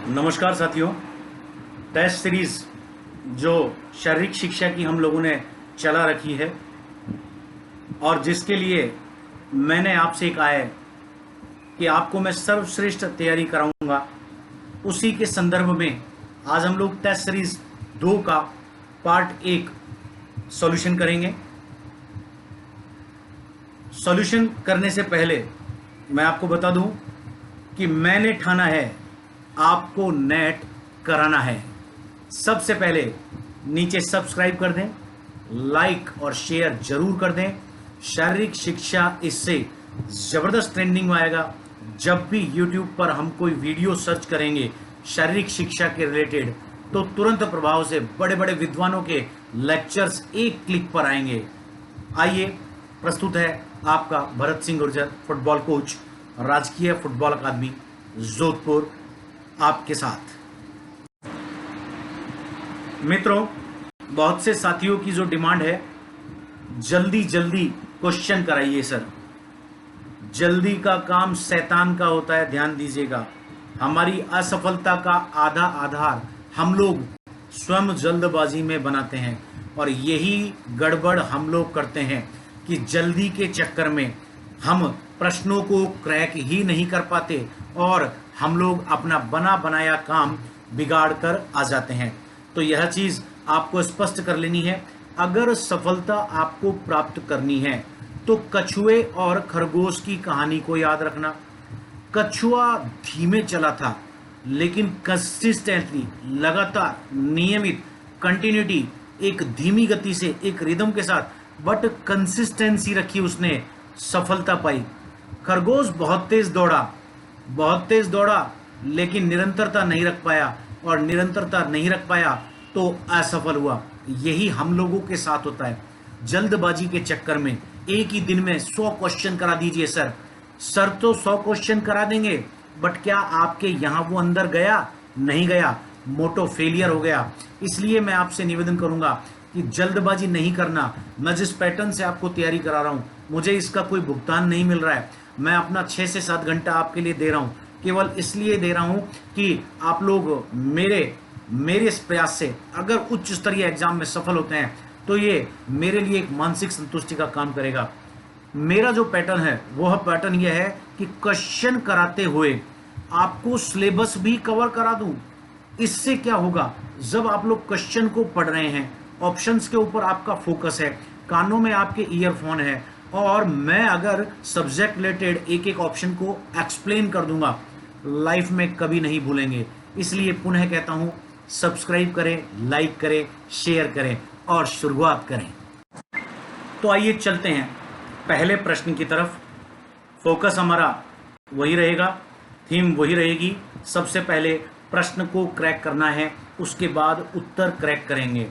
नमस्कार साथियों। Test series जो शारीरिक शिक्षा की हम लोगों ने चला रखी है और जिसके लिए मैंने आपसे कहा है कि आपको मैं सर्वश्रेष्ठ तैयारी कराऊंगा, उसी के संदर्भ में आज हम लोग टेस्ट सीरीज 2 का पार्ट 1 सॉल्यूशन करेंगे। सॉल्यूशन करने से पहले मैं आपको बता दूं कि मैंने ठाना है आपको नेट कराना है। सबसे पहले नीचे सब्सक्राइब कर दें, लाइक और शेयर जरूर कर दें। शारीरिक शिक्षा इससे ज़बरदस्त ट्रेंडिंग में आएगा। जब भी YouTube पर हम कोई वीडियो सर्च करेंगे शारीरिक शिक्षा के रिलेटेड, तो तुरंत प्रभाव से बड़े बड़े विद्वानों के लेक्चर्स एक क्लिक पर आएंगे। आइए, प्रस्तुत है आपका भरत सिंह गुर्जर, फुटबॉल कोच, राजकीय फुटबॉल अकादमी जोधपुर, आपके साथ। मित्रों, बहुत से साथियों की जो डिमांड है, जल्दी जल्दी क्वेश्चन कराइए सर। जल्दी का काम शैतान का होता है, ध्यान दीजिएगा। हमारी असफलता का आधा आधार हम लोग स्वयं जल्दबाजी में बनाते हैं और यही गड़बड़ हम लोग करते हैं कि जल्दी के चक्कर में हम प्रश्नों को क्रैक ही नहीं कर पाते और हम लोग अपना बना बनाया काम बिगाड़ कर आ जाते हैं। तो यह चीज आपको स्पष्ट कर लेनी है। अगर सफलता आपको प्राप्त करनी है तो कछुए और खरगोश की कहानी को याद रखना। कछुआ धीमे चला था, लेकिन कंसिस्टेंटली, लगातार, नियमित, कंटिन्यूटी, एक धीमी गति से, एक रिदम के साथ, बट कंसिस्टेंसी रखी, उसने सफलता पाई। खरगोश बहुत तेज दौड़ा, लेकिन निरंतरता नहीं रख पाया, और निरंतरता नहीं रख पाया तो असफल हुआ। यही हम लोगों के साथ होता है। जल्दबाजी के चक्कर में एक ही दिन में 100 क्वेश्चन करा दीजिए सर तो 100 क्वेश्चन करा देंगे, बट क्या आपके यहां वो अंदर गया? नहीं गया, मोटो फेलियर हो गया। इसलिए मैं आपसे निवेदन करूंगा कि जल्दबाजी नहीं करना। मैं जिस पैटर्न से आपको तैयारी करा रहा हूं, मुझे इसका कोई भुगतान नहीं मिल रहा है। मैं अपना 6 से 7 घंटा आपके लिए दे रहा हूं, केवल इसलिए दे रहा हूं कि आप लोग मेरे इस प्रयास से अगर उच्च स्तरीय एग्जाम में सफल होते हैं तो ये मेरे लिए एक मानसिक संतुष्टि का काम करेगा। मेरा जो पैटर्न है वह पैटर्न यह है कि क्वेश्चन कराते हुए आपको सिलेबस भी कवर करा दूं। इससे क्या होगा, जब आप लोग क्वेश्चन को पढ़ रहे हैं, ऑप्शंस के ऊपर आपका फोकस है, कानों में आपके ईयरफोन है, और मैं अगर सब्जेक्ट रिलेटेड एक एक ऑप्शन को एक्सप्लेन कर दूंगा, लाइफ में कभी नहीं भूलेंगे। इसलिए पुनः कहता हूं, सब्सक्राइब करें, लाइक करें, शेयर करें और शुरुआत करें। तो आइए चलते हैं पहले प्रश्न की तरफ। फोकस हमारा वही रहेगा, थीम वही रहेगी। सबसे पहले प्रश्न को क्रैक करना है, उसके बाद उत्तर क्रैक करेंगे।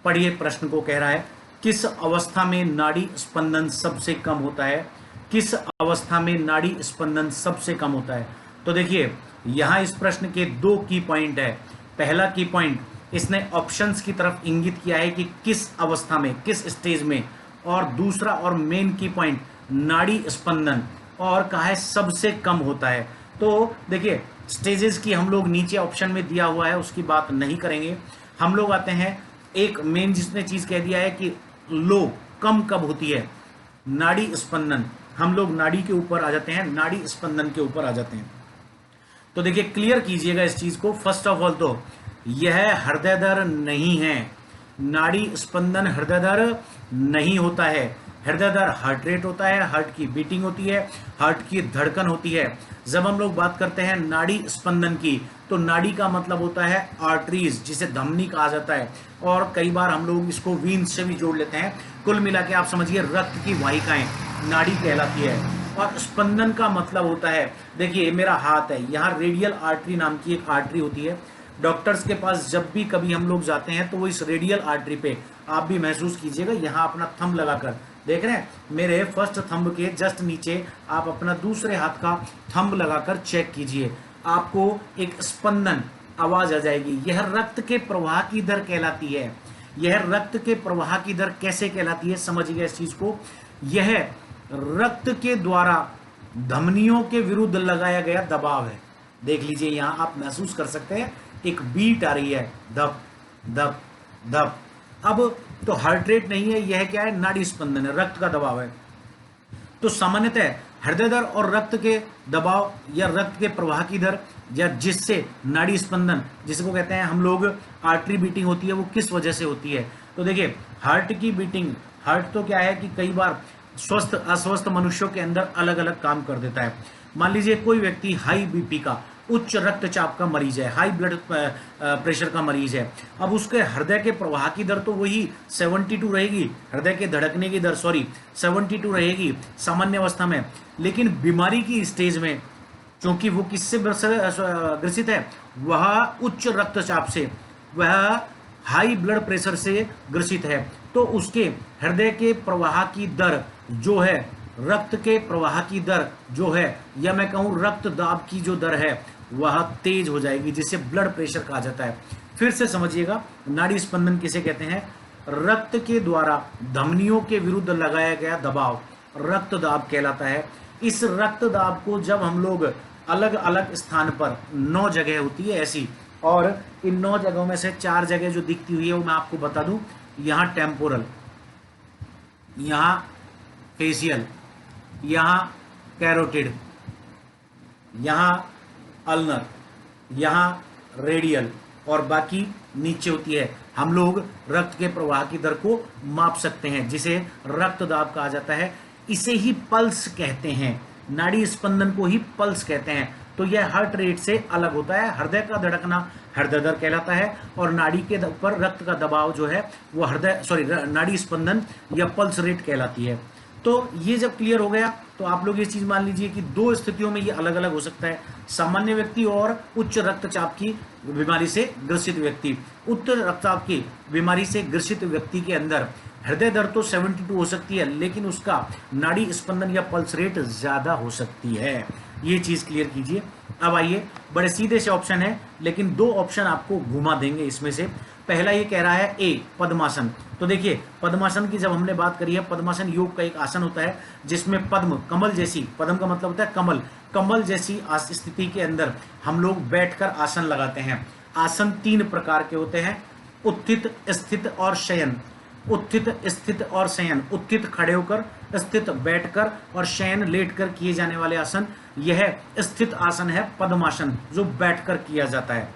पढ़िए, प्रश्न को कह रहा है, किस अवस्था में नाड़ी स्पंदन सबसे कम होता है? किस अवस्था में नाड़ी स्पंदन सबसे कम होता है? तो देखिए, यहां इस प्रश्न के 2 की पॉइंट है। पहला की पॉइंट, इसने ऑप्शंस की तरफ इंगित किया है कि किस अवस्था में, किस स्टेज में, और दूसरा और मेन की पॉइंट नाड़ी स्पंदन, और कहा है सबसे कम होता है। तो देखिए, स्टेजेस की हम लोग नीचे ऑप्शन में दिया हुआ है, उसकी बात नहीं करेंगे। हम लोग आते हैं एक मेन, जिसने चीज कह दिया है कि लो, कम कब होती है नाड़ी स्पंदन। हम लोग नाड़ी के ऊपर आ जाते हैं, नाड़ी स्पंदन के ऊपर आ जाते हैं। तो देखिए, क्लियर कीजिएगा इस चीज को। फर्स्ट ऑफ ऑल तो यह हृदय दर नहीं है, नाड़ी स्पंदन हृदय दर नहीं होता है। हृदय दर हार्ट रेट होता है, हार्ट की बीटिंग होती है, हार्ट की धड़कन होती है। जब हम लोग बात करते हैं नाड़ी स्पंदन की, तो नाड़ी का मतलब होता है आर्टरीज, जिसे धमनी कहा जाता है, और कई बार हम लोग इसको वीन से भी जोड़ लेते हैं। कुल मिला के आप समझिए, रक्त की वाहिकाएं नाड़ी कहलाती है। और स्पंदन का मतलब होता है, देखिए मेरा हाथ है, यहाँ रेडियल आर्टरी नाम की एक आर्टरी होती है। डॉक्टर्स के पास जब भी कभी हम लोग जाते हैं तो वो इस रेडियल आर्टरी पे, आप भी महसूस कीजिएगा, यहाँ अपना थंब लगाकर, देख रहे हैं मेरे फर्स्ट थंब के जस्ट नीचे आप अपना दूसरे हाथ का थंब लगाकर चेक कीजिए, आपको एक स्पंदन आवाज आ जाएगी। यह रक्त के प्रवाह की दर कहलाती है। यह रक्त के प्रवाह की दर कैसे कहलाती है, समझिए इस चीज को। यह रक्त के द्वारा धमनियों के विरुद्ध लगाया गया दबाव है। देख लीजिए यहाँ आप महसूस कर सकते हैं एक बीट आ रही है, धप धप धप। अब तो हार्ट रेट नहीं है, यह क्या है, नाड़ी स्पंदन है, रक्त का दबाव है। तो सामान्यतः हृदय दर और रक्त के दबाव या रक्त के प्रवाह की दर या जिससे नाड़ी स्पंदन जिसको कहते हैं हम लोग आर्टरी बीटिंग होती है, वो किस वजह से होती है। तो देखिए हार्ट की बीटिंग, हार्ट तो क्या है कि कई बार स्वस्थ अस्वस्थ मनुष्यों के अंदर अलग अलग काम कर देता है। मान लीजिए कोई व्यक्ति हाई बीपी का, उच्च रक्तचाप का मरीज है, हाई ब्लड प्रेशर का मरीज है, अब उसके हृदय के प्रवाह की दर तो वही 72 रहेगी, हृदय के धड़कने की दर 72 रहेगी सामान्य अवस्था में, लेकिन बीमारी की स्टेज में क्योंकि वो किससे ग्रसित है, वह उच्च रक्तचाप से, वह हाई ब्लड प्रेशर से ग्रसित है, तो उसके हृदय के प्रवाह की दर जो है, रक्त के प्रवाह की दर जो है, या मैं कहूं रक्त दाब की जो दर है वह तेज हो जाएगी, जिसे ब्लड प्रेशर कहा जाता है। फिर से समझिएगा, नाड़ी स्पंदन किसे कहते हैं, रक्त के द्वारा धमनियों के विरुद्ध लगाया गया दबाव रक्त दाब कहलाता है। इस रक्त दाब को जब हम लोग अलग अलग स्थान पर 9 जगह होती है ऐसी, और इन 9 जगहों में से 4 जगह जो दिखती हुई है वो मैं आपको बता दूं, यहां टेम्पोरल, यहां फेशियल, यहां कैरोटिड, यहां अल्नर, यहां रेडियल, और बाकी नीचे होती है। हम लोग रक्त के प्रवाह की दर को माप सकते हैं जिसे रक्त दाब कहा जाता है। इसे ही पल्स कहते हैं, नाड़ी स्पंदन को ही पल्स कहते हैं। तो यह हार्ट रेट से अलग होता है। हृदय का धड़कना हृदय दर कहलाता है, और नाड़ी के ऊपर रक्त का दबाव जो है वो नाड़ी स्पंदन या पल्स रेट कहलाती है। तो ये जब क्लियर हो गया तो आप लोग ये चीज मान लीजिए कि 2 स्थितियों में ये अलग अलग हो सकता है, सामान्य व्यक्ति और उच्च रक्तचाप की बीमारी से ग्रसित व्यक्ति। उच्च रक्तचाप की बीमारी से ग्रसित व्यक्ति के अंदर हृदय दर तो 72 हो सकती है, लेकिन उसका नाड़ी स्पंदन या पल्स रेट ज्यादा हो सकती है। ये चीज क्लियर कीजिए। अब आइए, बड़े सीधे से ऑप्शन है, लेकिन 2 ऑप्शन आपको घुमा देंगे इसमें से। पहला ये कह रहा है ए, पद्मासन। तो देखिए पद्मासन की जब हमने बात करी है, पद्मासन योग का एक आसन होता है जिसमें पद्म, कमल जैसी, पद्म का मतलब होता है कमल, कमल जैसी स्थिति के अंदर हम लोग बैठकर आसन लगाते हैं। आसन 3 प्रकार के होते हैं, उत्थित, स्थित और शयन। उत्थित, स्थित और शयन। उत्थित खड़े होकर, स्थित बैठकर और शयन लेटकर किए जाने वाले आसन, यह स्थित आसन है पद्मासन, जो बैठकर किया जाता है।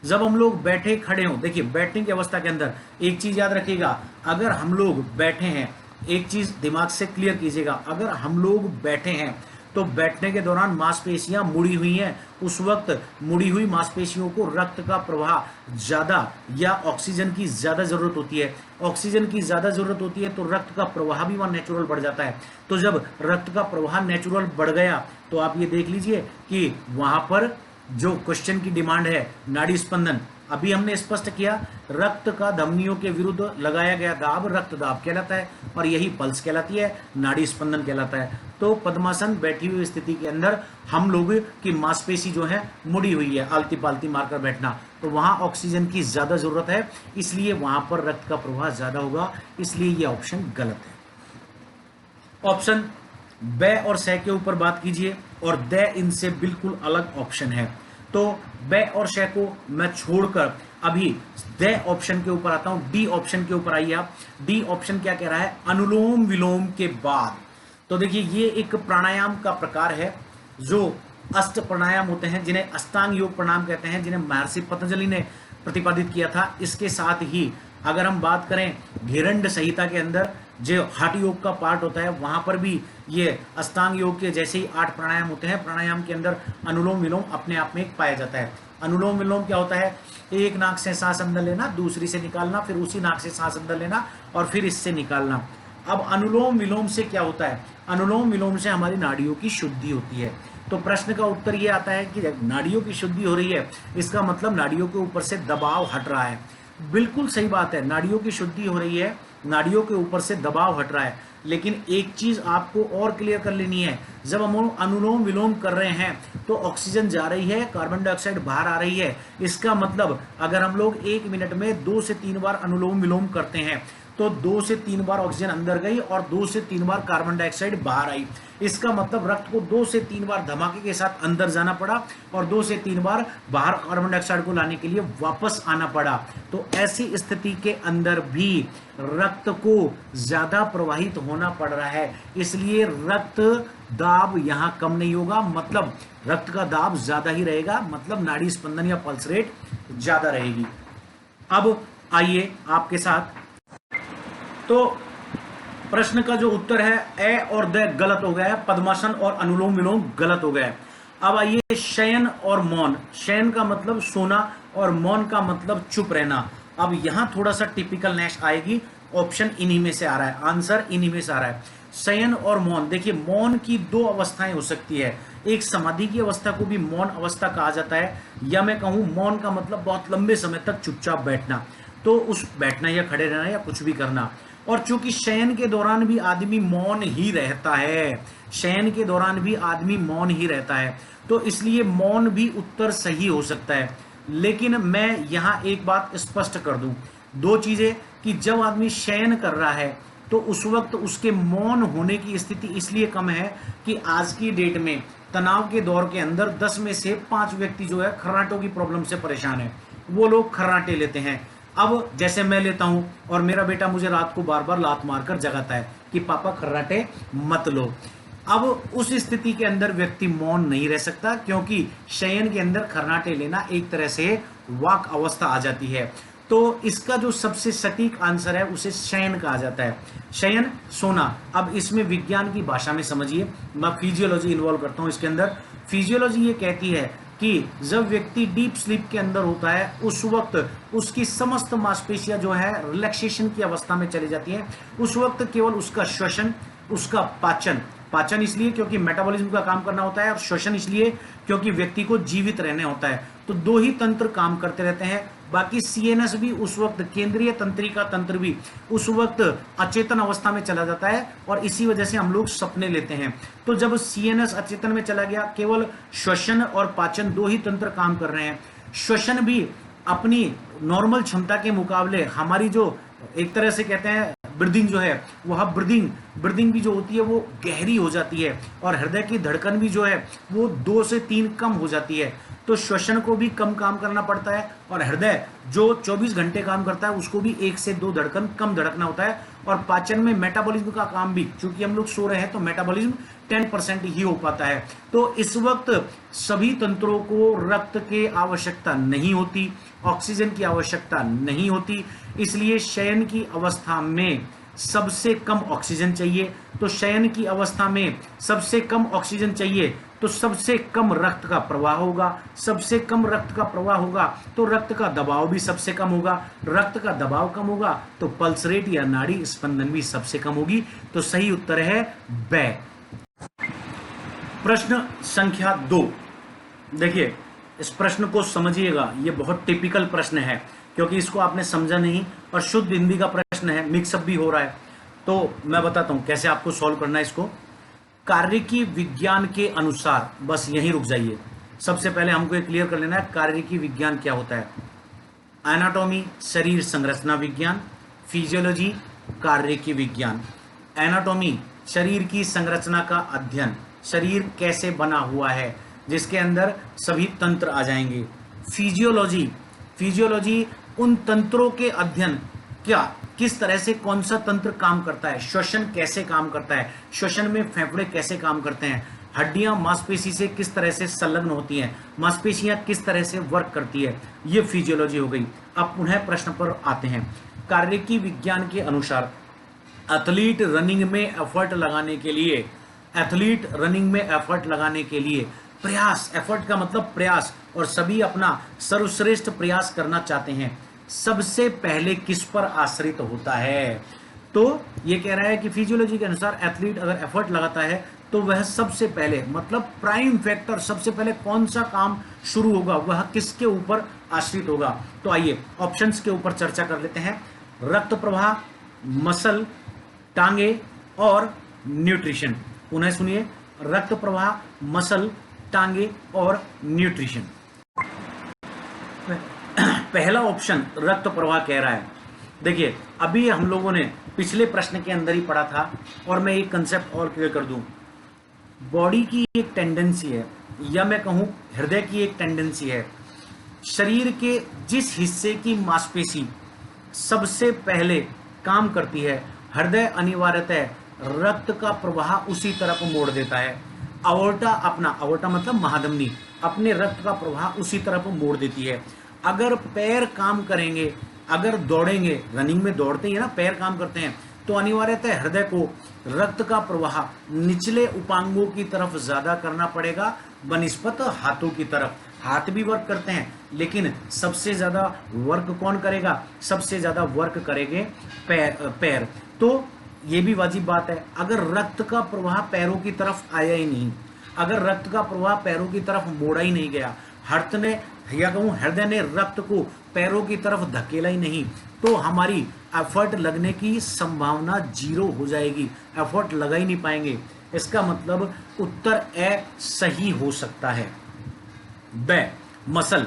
जब हम लोग बैठे खड़े हों, देखिए बैठने की अवस्था के अंदर एक चीज याद रखिएगा, अगर हम लोग बैठे हैं, एक चीज दिमाग से क्लियर कीजिएगा, अगर हम लोग बैठे हैं तो बैठने के दौरान मांसपेशियां मुड़ी हुई हैं, उस वक्त मुड़ी हुई मांसपेशियों को रक्त का प्रवाह ज्यादा या ऑक्सीजन की ज्यादा जरूरत होती है। ऑक्सीजन की ज्यादा जरूरत होती है तो रक्त का प्रवाह भी वहां नेचुरल बढ़ जाता है। तो जब रक्त का प्रवाह नेचुरल बढ़ गया तो आप ये देख लीजिए कि वहां पर जो क्वेश्चन की डिमांड है, नाड़ी स्पंदन, अभी हमने स्पष्ट किया, रक्त का धमनियों के विरुद्ध लगाया गया दाब रक्त दाब कहलाता है, और यही पल्स कहलाती है, नाड़ी स्पंदन कहलाता है। तो पद्मासन बैठी हुई स्थिति के अंदर हम लोग की मांसपेशी जो है मुड़ी हुई है, आलती पालती मारकर बैठना, तो वहां ऑक्सीजन की ज्यादा जरूरत है, इसलिए वहां पर रक्त का प्रवाह ज्यादा होगा, इसलिए यह ऑप्शन गलत है। ऑप्शन ब और स के ऊपर बात कीजिए, और द इनसे बिल्कुल अलग ऑप्शन है। तो ब और श को मैं छोड़कर अभी द ऑप्शन के ऊपर आता हूं, डी ऑप्शन के ऊपर आइए आप। डी ऑप्शन क्या कह रहा है, अनुलोम विलोम के बाद। तो देखिए ये एक प्राणायाम का प्रकार है, जो अष्ट प्राणायाम होते हैं, जिन्हें अष्टांग योग प्राणायाम कहते हैं, जिन्हें महर्षि पतंजलि ने प्रतिपादित किया था। इसके साथ ही अगर हम बात करें घेरंड संहिता के अंदर जो हठ योग का पार्ट होता है, वहां पर भी ये अष्टांग योग के जैसे ही 8 प्राणायाम होते हैं, प्राणायाम के अंदर अनुलोम विलोम अपने आप में एक पाया जाता है। अनुलोम विलोम क्या होता है, एक नाक से सांस अंदर लेना, दूसरी से निकालना, फिर उसी नाक से सांस अंदर लेना और फिर इससे निकालना। अब अनुलोम विलोम से क्या होता है, अनुलोम विलोम से हमारी नाड़ियों की शुद्धि होती है। तो प्रश्न का उत्तर ये आता है कि नाड़ियों की शुद्धि हो रही है, इसका मतलब नाड़ियों के ऊपर से दबाव हट रहा है। बिल्कुल सही बात है, नाड़ियों की शुद्धि हो रही है, नाड़ियों के ऊपर से दबाव हट रहा है। लेकिन एक चीज आपको और क्लियर कर लेनी है, जब हम अनुलोम विलोम कर रहे हैं तो ऑक्सीजन जा रही है, कार्बन डाइऑक्साइड बाहर आ रही है। इसका मतलब अगर हम लोग 1 मिनट में 2 से 3 बार अनुलोम विलोम करते हैं तो 2 से 3 बार ऑक्सीजन अंदर गई और 2 से 3 बार कार्बन डाइऑक्साइड बाहर आई। इसका मतलब रक्त को 2 से 3 बार धमाके के साथ अंदर जाना पड़ा और 2 से 3 बार बाहर कार्बन डाइऑक्साइड को लाने के लिए वापस आना पड़ा। तो ऐसी स्थिति के अंदर भी रक्त को ज्यादा प्रवाहित होना पड़ रहा है, इसलिए रक्त दाब यहां कम नहीं होगा, मतलब रक्त का दाब ज्यादा ही रहेगा, मतलब नाड़ी स्पंदन या पल्स रेट ज्यादा रहेगी। अब आइए आपके साथ, तो प्रश्न का जो उत्तर है ए और द गलत हो गया है, पद्मासन और अनुलोम विलोम गलत हो गया है। अब आइए शयन और मौन। शयन का मतलब सोना और मौन का मतलब चुप रहना। अब यहां थोड़ा सा टिपिकल नेश आएगी, ऑप्शन इन्हीं में से आ रहा है, आंसर इन्हीं में से आ रहा है। शयन और मौन, देखिए मौन की 2 अवस्थाएं हो सकती है, एक समाधि की अवस्था को भी मौन अवस्था कहा जाता है, या मैं कहूं मौन का मतलब बहुत लंबे समय तक चुपचाप बैठना, तो उस बैठना या खड़े रहना या कुछ भी करना। और चूंकि शयन के दौरान भी आदमी मौन ही रहता है, शयन के दौरान भी आदमी मौन ही रहता है, तो इसलिए मौन भी उत्तर सही हो सकता है। लेकिन मैं यहां एक बात स्पष्ट कर दूं, 2 चीजें, कि जब आदमी शयन कर रहा है तो उस वक्त उसके मौन होने की स्थिति इसलिए कम है कि आज की डेट में तनाव के दौर के अंदर 10 में से 5 व्यक्ति जो है खर्राटों की प्रॉब्लम से परेशान है, वो लोग खर्राटे लेते हैं। अब जैसे मैं लेता हूं और मेरा बेटा मुझे रात को बार बार लात मारकर जगाता है कि पापा खर्राटे मत लो, अब उस स्थिति के अंदर व्यक्ति मौन नहीं रह सकता, क्योंकि शयन के अंदर खर्राटे लेना एक तरह से वाक अवस्था आ जाती है। तो इसका जो सबसे सटीक आंसर है उसे शयन कहा जाता है, शयन सोना। अब इसमें विज्ञान की भाषा में समझिए, मैं फिजियोलॉजी इन्वॉल्व करता हूं इसके अंदर। फिजियोलॉजी ये कहती है कि जब व्यक्ति डीप स्लीप के अंदर होता है उस वक्त उसकी समस्त मांसपेशियां जो है रिलैक्सेशन की अवस्था में चली जाती है। उस वक्त केवल उसका श्वसन, उसका पाचन, पाचन इसलिए क्योंकि मेटाबॉलिज्म का काम करना होता है, और श्वसन इसलिए क्योंकि व्यक्ति को जीवित रहने होता है, तो 2 ही तंत्र काम करते रहते हैं। बाकी सीएनएस भी उस वक्त, केंद्रीय तंत्रिका तंत्र भी उस वक्त अचेतन अवस्था में चला जाता है, और इसी वजह से हम लोग सपने लेते हैं। तो जब सीएनएस अचेतन में चला गया, केवल श्वसन और पाचन 2 ही तंत्र काम कर रहे हैं। श्वसन भी अपनी नॉर्मल क्षमता के मुकाबले, हमारी जो एक तरह से कहते हैं ब्रीदिंग जो है, वह ब्रीदिंग भी जो होती है वो गहरी हो जाती है, और हृदय की धड़कन भी जो है वो 2 से 3 कम हो जाती है। तो श्वसन को भी कम काम करना पड़ता है, और हृदय जो 24 घंटे काम करता है उसको भी 1 से 2 धड़कन कम धड़कना होता है। और पाचन में मेटाबॉलिज्म का काम भी, चूंकि हम लोग सो रहे हैं तो मेटाबॉलिज्म 10% ही हो पाता है। तो इस वक्त सभी तंत्रों को रक्त की आवश्यकता नहीं होती, ऑक्सीजन की आवश्यकता नहीं होती, इसलिए शयन की अवस्था में सबसे कम ऑक्सीजन चाहिए। तो शयन की अवस्था में सबसे कम ऑक्सीजन चाहिए तो सबसे कम रक्त का प्रवाह होगा, सबसे कम रक्त का प्रवाह होगा तो रक्त का दबाव भी सबसे कम होगा, रक्त का दबाव कम होगा तो पल्स रेट या नाड़ी स्पंदन भी सबसे कम होगी। तो सही उत्तर है ब। प्रश्न संख्या 2, देखिए इस प्रश्न को समझिएगा, ये बहुत टिपिकल प्रश्न है क्योंकि इसको आपने समझा नहीं और शुद्ध हिंदी का प्रश्न है, मिक्सअप भी हो रहा है। तो मैं बताता हूं कैसे आपको सॉल्व करना है इसको। कार्यकी विज्ञान के अनुसार, बस यहीं रुक जाइए, सबसे पहले हमको ये क्लियर कर लेना है कार्यकी विज्ञान क्या होता है। एनाटॉमी शरीर संरचना विज्ञान, फिजियोलॉजी कार्यकी विज्ञान। एनाटॉमी शरीर की संरचना का अध्ययन, शरीर कैसे बना हुआ है जिसके अंदर सभी तंत्र आ जाएंगे। फिजियोलॉजी उन तंत्रों के अध्ययन, क्या किस तरह से कौन सा तंत्र काम करता है, श्वसन कैसे काम करता है, श्वसन में फेफड़े कैसे काम करते हैं, हड्डियां मांसपेशी से किस तरह से संलग्न होती हैं, मांसपेशियां किस तरह से वर्क करती है, ये फिजियोलॉजी हो गई। अब पुनः प्रश्न पर आते हैं। कार्यकी विज्ञान के अनुसार एथलीट रनिंग में एफर्ट लगाने के लिए प्रयास, एफर्ट का मतलब प्रयास, और सभी अपना सर्वश्रेष्ठ प्रयास करना चाहते हैं, सबसे पहले किस पर आश्रित होता है। तो ये कह रहा है कि फिजियोलॉजी के अनुसार एथलीट अगर एफर्ट लगाता है तो वह सबसे पहले, मतलब प्राइम फैक्टर, सबसे पहले कौन सा काम शुरू होगा, वह किसके ऊपर आश्रित होगा। तो आइए ऑप्शंस के ऊपर चर्चा कर लेते हैं। रक्त प्रवाह, मसल, टांगे और न्यूट्रिशन। पुनः सुनिए, रक्त प्रवाह, मसल, टांगे और न्यूट्रिशन। पहला ऑप्शन रक्त प्रवाह कह रहा है, देखिए अभी हम लोगों ने पिछले प्रश्न के अंदर ही पढ़ा था, और मैं एक कंसेप्ट और क्लियर कर दूं। बॉडी की एक टेंडेंसी है, या मैं कहूं हृदय की एक टेंडेंसी है, शरीर के जिस हिस्से की मांसपेशी सबसे पहले काम करती है, हृदय अनिवार्यतः रक्त का प्रवाह उसी तरफ मोड़ देता है। अवोर्टा मतलब महाधमनी अपने रक्त का प्रवाह उसी तरफ मोड़ देती है। अगर पैर काम करेंगे, अगर दौड़ेंगे, रनिंग में दौड़ते हैं ना, पैर काम करते हैं, तो अनिवार्यतः हृदय को रक्त का प्रवाह निचले उपांगों की तरफ ज्यादा करना पड़ेगा बनिस्पत हाथों की तरफ। हाथ भी वर्क करते हैं, लेकिन सबसे ज्यादा वर्क कौन करेगा? सबसे ज्यादा वर्क करेंगे पैर। तो ये भी वाजिब बात है, अगर रक्त का प्रवाह पैरों की तरफ आया ही नहीं, अगर रक्त का प्रवाह पैरों की तरफ मोड़ा ही नहीं गया, हृदय ने रक्त को पैरों की तरफ धकेला ही नहीं, तो हमारी एफर्ट लगने की संभावना 0 हो जाएगी, एफर्ट लगा ही नहीं पाएंगे। इसका मतलब उत्तर ए सही हो सकता है। ब मसल,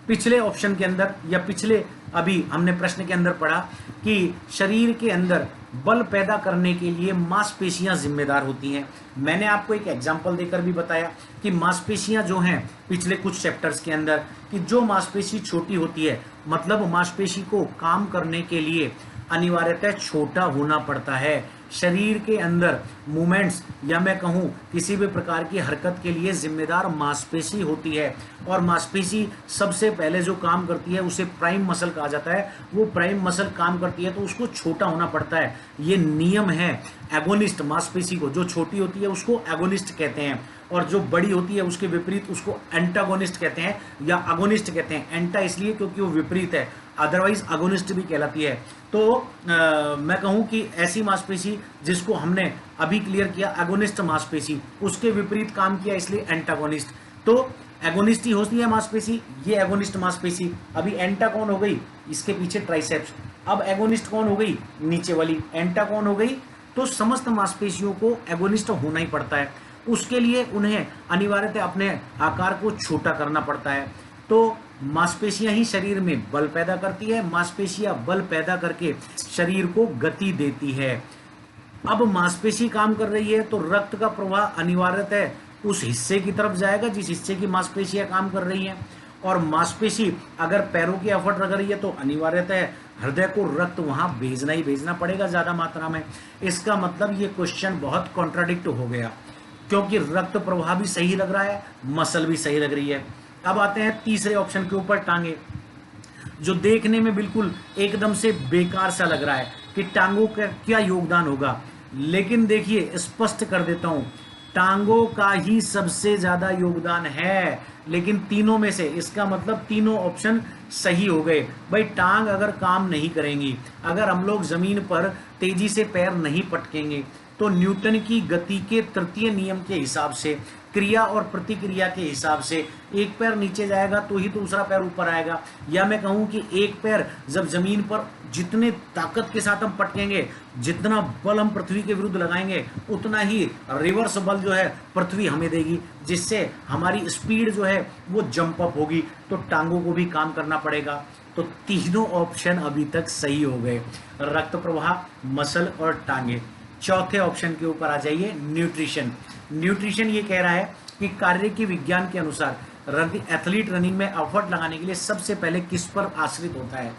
पिछले ऑप्शन के अंदर या पिछले अभी हमने प्रश्न के अंदर पढ़ा कि शरीर के अंदर बल पैदा करने के लिए मांसपेशियां जिम्मेदार होती हैं। मैंने आपको एक एग्जांपल देकर भी बताया कि मांसपेशियां जो हैं पिछले कुछ चैप्टर्स के अंदर, कि जो मांसपेशी छोटी होती है, मतलब मांसपेशी को काम करने के लिए अनिवार्यतः छोटा होना पड़ता है। शरीर के अंदर मूवमेंट्स या मैं कहूं किसी भी प्रकार की हरकत के लिए जिम्मेदार मांसपेशी होती है, और मांसपेशी सबसे पहले जो काम करती है उसे प्राइम मसल कहा जाता है। वो प्राइम मसल काम करती है तो उसको छोटा होना पड़ता है, ये नियम है। एगोनिस्ट मांसपेशी को जो छोटी होती है उसको एगोनिस्ट कहते हैं, और जो बड़ी होती है उसके विपरीत उसको एंटागोनिस्ट कहते हैं या अगोनिस्ट कहते हैं। एंटा इसलिए क्योंकि वो विपरीत है, अदरवाइज अगोनिस्ट भी कहलाती है। तो मैं कहूं कि ऐसी मांसपेशी जिसको हमने अभी क्लियर किया एगोनिस्ट मांसपेशी, उसके विपरीत काम किया इसलिए एंटागोनिस्ट। तो एगोनिस्ट ही होती है मांसपेशी, ये एगोनिस्ट मांसपेशी। अभी एंटा कौन हो गई? इसके पीछे ट्राइसेप्स। अब एगोनिस्ट कौन हो गई? नीचे वाली। एंटा कौन हो गई? तो समस्त मांसपेशियों को एगोनिस्ट होना ही पड़ता है, उसके लिए उन्हें अनिवार्यतः अपने आकार को छोटा करना पड़ता है। तो मांसपेशियां ही शरीर में बल पैदा करती है, मांसपेशियां बल पैदा करके शरीर को गति देती है। अब मांसपेशी काम कर रही है तो रक्त का प्रवाह अनिवार्यतः उस हिस्से की तरफ जाएगा जिस हिस्से की मांसपेशियां काम कर रही हैं, और मांसपेशी अगर पैरों की एफर्ट लग रही है तो अनिवार्यतः हृदय को रक्त वहां भेजना ही भेजना पड़ेगा ज्यादा मात्रा में। इसका मतलब ये क्वेश्चन बहुत कॉन्ट्राडिक्ट हो गया, क्योंकि रक्त प्रवाह भी सही लग रहा है, मसल भी सही लग रही है। अब आते हैं तीसरे ऑप्शन के ऊपर, टांगे, जो देखने में बिल्कुल एकदम से बेकार सा लग रहा है कि टांगों का क्या योगदान होगा, लेकिन देखिए स्पष्ट कर देता हूं, टांगों का ही सबसे ज्यादा योगदान है, लेकिन तीनों में से, इसका मतलब तीनों ऑप्शन सही हो गए। भाई टांग अगर काम नहीं करेंगी, अगर हम लोग जमीन पर तेजी से पैर नहीं पटकेंगे, तो न्यूटन की गति के तृतीय नियम के हिसाब से, क्रिया और प्रतिक्रिया के हिसाब से, एक पैर नीचे जाएगा तो ही दूसरा पैर ऊपर आएगा। या मैं कहूं कि एक पैर जब जमीन पर जितने ताकत के साथ हम पटकेंगे, जितना बल हम पृथ्वी के विरुद्ध लगाएंगे, उतना ही रिवर्स बल जो है पृथ्वी हमें देगी, जिससे हमारी स्पीड जो है वो जंप अप होगी। तो टांगों को भी काम करना पड़ेगा। तो तीनों ऑप्शन अभी तक सही हो गए, रक्त प्रवाह, मसल और टांगे। चौथे ऑप्शन के ऊपर आ जाइए, न्यूट्रिशन। न्यूट्रिशन ये कह रहा है कि कार्य के विज्ञान के अनुसार एथलीट रनिंग में एफर्ट लगाने के लिए सबसे पहले किस पर आश्रित होता है।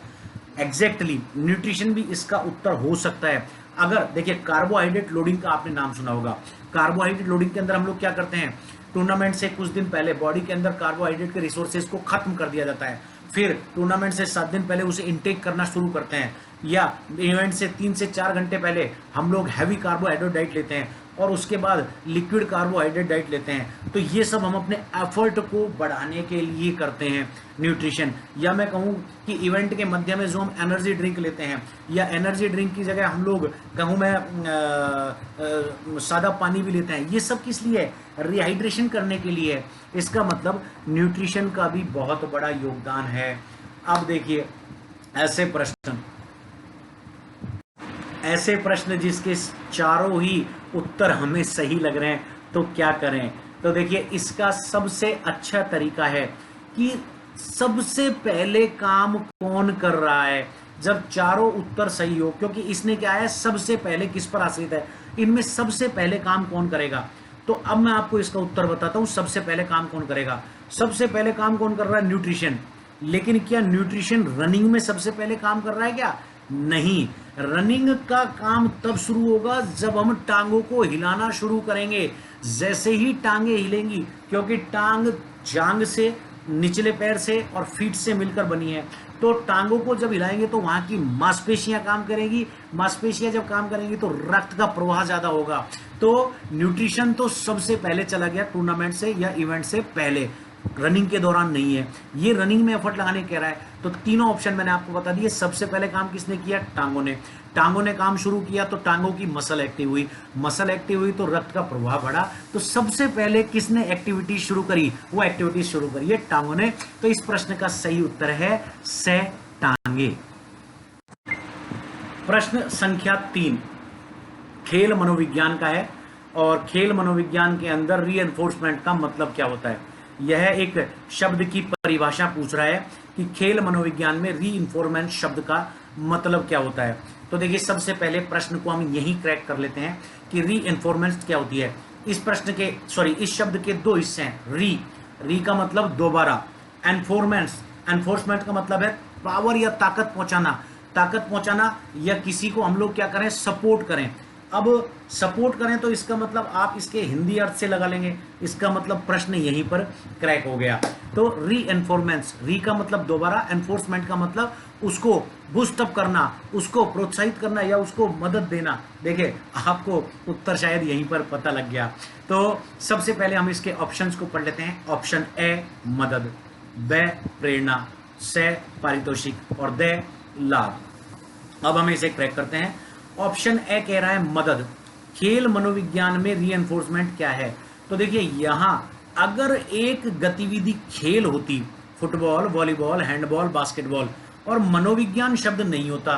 एग्जैक्टली न्यूट्रिशन भी इसका उत्तर हो सकता है। अगर देखिए कार्बोहाइड्रेट लोडिंग का आपने नाम सुना होगा, कार्बोहाइड्रेट लोडिंग के अंदर हम लोग क्या करते हैं, टूर्नामेंट से कुछ दिन पहले बॉडी के अंदर कार्बोहाइड्रेट के रिसोर्सेज को खत्म कर दिया जाता है, फिर टूर्नामेंट से 7 दिन पहले उसे इनटेक करना शुरू करते हैं, या इवेंट से 3 से 4 घंटे पहले हम लोग हैवी कार्बोहाइड्रेट डाइट लेते हैं, और उसके बाद लिक्विड कार्बोहाइड्रेट डाइट लेते हैं। तो ये सब हम अपने एफर्ट को बढ़ाने के लिए करते हैं न्यूट्रिशन। या मैं कहूँ कि इवेंट के मध्य में जो हम एनर्जी ड्रिंक लेते हैं, या एनर्जी ड्रिंक की जगह हम लोग कहूँ मैं सादा पानी भी लेते हैं, ये सब किस लिए है? रिहाइड्रेशन करने के लिए है। इसका मतलब न्यूट्रिशन का भी बहुत बड़ा योगदान है। अब देखिए ऐसे प्रश्न जिसके चारों ही उत्तर हमें सही लग रहे हैं, तो क्या करें? तो देखिए इसका सबसे अच्छा तरीका है कि सबसे पहले काम कौन कर रहा है, जब चारों उत्तर सही हो, क्योंकि इसने क्या है, सबसे पहले किस पर आश्रित है, इनमें सबसे पहले काम कौन करेगा। तो अब मैं आपको इसका उत्तर बताता हूं, सबसे पहले काम कौन करेगा। सबसे पहले काम कौन कर रहा है, न्यूट्रिशन। लेकिन क्या न्यूट्रिशन रनिंग में सबसे पहले काम कर रहा है क्या, नहीं। रनिंग का काम तब शुरू होगा जब हम टांगों को हिलाना शुरू करेंगे। जैसे ही टांगे हिलेंगी, क्योंकि टांग जांग से, निचले पैर से और फीट से मिलकर बनी है, तो टांगों को जब हिलाएंगे तो वहां की मांसपेशियां काम करेंगी। मांसपेशियां जब काम करेंगी तो रक्त का प्रवाह ज्यादा होगा। तो न्यूट्रिशन तो सबसे पहले चला गया टूर्नामेंट से या इवेंट से पहले, रनिंग के दौरान नहीं है। ये रनिंग में एफर्ट लगाने कह रहा है। तो तीनों ऑप्शन मैंने आपको बता दिए। सबसे पहले काम किसने किया, टांगों ने। टांगों ने काम शुरू किया तो टांगों की मसल एक्टिव हुई, मसल एक्टिव हुई तो रक्त का प्रवाह बढ़ा। तो सबसे पहले किसने एक्टिविटी शुरू करी, वो एक्टिविटी शुरू करी है टांगों ने। तो इस प्रश्न का सही उत्तर है से टांगे। प्रश्न संख्या 3 खेल मनोविज्ञान का है, और खेल मनोविज्ञान के अंदर रीएनफोर्समेंट का मतलब क्या होता है। यह एक शब्द की परिभाषा पूछ रहा है कि खेल मनोविज्ञान में रीइंफोर्समेंट शब्द का मतलब क्या होता है। तो देखिए, सबसे पहले प्रश्न को हम यही क्रैक कर लेते हैं कि रीइंफोर्समेंट क्या होती है। इस प्रश्न के इस शब्द के दो हिस्से हैं। री का मतलब दोबारा, एनफोर्समेंट का मतलब है पावर या ताकत पहुंचाना, या किसी को हम लोग क्या करें, सपोर्ट करें। अब सपोर्ट करें तो इसका मतलब आप इसके हिंदी अर्थ से लगा लेंगे, इसका मतलब प्रश्न यहीं पर क्रैक हो गया। तो रीएनफोर्समेंट, री का मतलब दोबारा, एनफोर्समेंट का मतलब उसको बूस्ट अप करना, उसको प्रोत्साहित करना या उसको मदद देना। देखिए, आपको उत्तर शायद यहीं पर पता लग गया। तो सबसे पहले हम इसके ऑप्शंस को पढ़ लेते हैं। ऑप्शन ए मदद, ब प्रेरणा, से पारितोषिक और द लाभ। अब हम इसे क्रैक करते हैं। ऑप्शन ए कह रहा है मदद। खेल मनोविज्ञान में रीएनफोर्समेंट क्या है। तो देखिए, यहां अगर एक गतिविधि खेल होती, फुटबॉल, वॉलीबॉल, हैंडबॉल, बास्केटबॉल, और मनोविज्ञान शब्द नहीं होता,